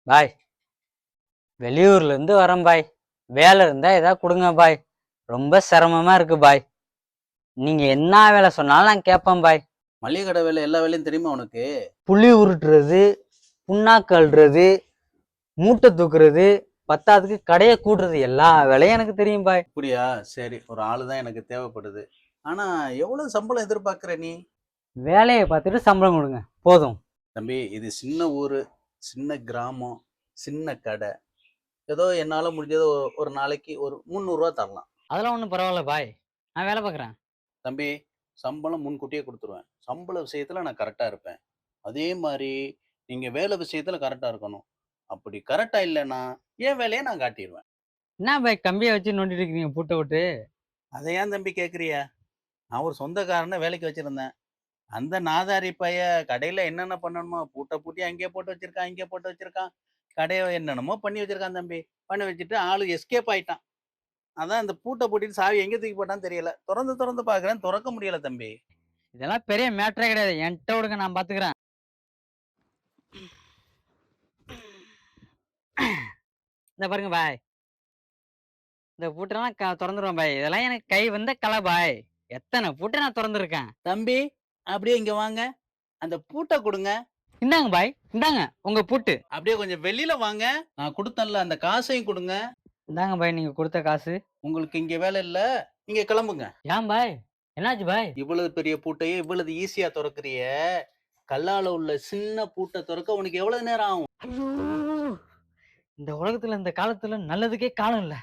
பாய், வெளியூர்ல இருந்து வரேன் பாய். வேலை இருந்தா ஏதாவது கொடுங்க பாய். ரொம்ப சிரமமா இருக்கு பாய். நீங்க என்ன வேலை சொன்னாலும் நான் கேட்பேன் பாய். மளிகை கடை வேலை எல்லா வேலையும் தெரியுமா உனக்கு? புளி உருட்டுறது, புண்ணாக்கு அள்ளுறது, மூட்டை தூக்குறது, பத்தாவதுக்கு கடையை கூட்டுறது எல்லா வேலையும் எனக்கு தெரியும் பாய். அப்படியா? சரி, ஒரு ஆளு தான் எனக்கு தேவைப்படுது. ஆனா எவ்வளவு சம்பளம் எதிர்பார்க்குற நீ? வேலையை பார்த்துட்டு சம்பளம் கொடுங்க போதும். தம்பி, இது சின்ன ஊரு, சின்ன கிராமம், சின்ன கடை. ஏதோ என்னால முடிஞ்சது ஒரு நாளைக்கு ஒரு 300 ரூபா தரலாம். அதெல்லாம் ஒன்றும் பரவாயில்ல பாய், நான் வேலை பார்க்குறேன். தம்பி, சம்பளம் முன்கூட்டியே கொடுத்துருவேன். சம்பள விஷயத்துல நான் கரெக்டா இருப்பேன். அதே மாதிரி நீங்க வேலை விஷயத்துல கரெக்டா இருக்கணும். அப்படி கரெக்டா இல்லைன்னா என் வேலையை நான் காட்டிடுவேன். என்ன பாய் கம்பியை வச்சு நோண்டிட்டு இருக்கீங்க பூட்டை விட்டு? அதை ஏன் தம்பி கேட்குறியா? நான் ஒரு சொந்தக்காரனை வேலைக்கு வச்சிருந்தேன். அந்த நாதாரி பைய கடையில என்னென்ன பண்ணணுமோ பூட்ட பூட்டி அங்கேயே போட்டு வச்சிருக்கான், இங்கே போட்டு வச்சிருக்கான். கடைய என்னென்னமோ பண்ணி வச்சிருக்கான் தம்பி. பண்ணி வச்சுட்டு ஆளு எஸ்கேப் ஆயிட்டான். அதான் இந்த பூட்ட பூட்டிட்டு சாவி எங்க தூக்கி போட்டான்னு தெரியல. தொறந்து தொறந்து பார்க்குறேன், தொறக்க முடியல தம்பி. இதெல்லாம் பெரிய மேட்டரே கிடையாது, என்கிட்ட விடுங்க, நான் பார்த்துக்கிறேன். இந்த பாருங்க பாய், இந்த பூட்டெல்லாம் திறந்துருவேன் பாய். இதெல்லாம் எனக்கு கை வந்த கலை பாய். எத்தனை பூட்டை நான் திறந்துருக்கேன். தம்பி, அப்படியே இங்க வாங்க. அந்த பூட்ட கொடுங்க. இந்தாங்க பாய், இந்தாங்க உங்க பூட்டு. அப்படியே கொஞ்சம் வெளியில வாங்க. நான் கொடுத்தேன்ல அந்த காசையும் கொடுங்க. இந்தாங்க பாய் நீங்க கொடுத்த காசு. உங்களுக்கு இங்க வேலை இல்ல, நீங்க கிளம்புங்க. ஏன் பாய், என்னாச்சு பாய்? இவ்வளவு பெரிய பூட்டையே இவ்வளவு ஈஸியா திறக்கிறிய, கல்லால உள்ள சின்ன பூட்டை திறக்க உனக்கு எவ்வளவு நேரம் ஆகும்? ஐயோ, இந்த உலகத்துல இந்த காலத்துல நல்லதுக்கே காலம் இல்ல.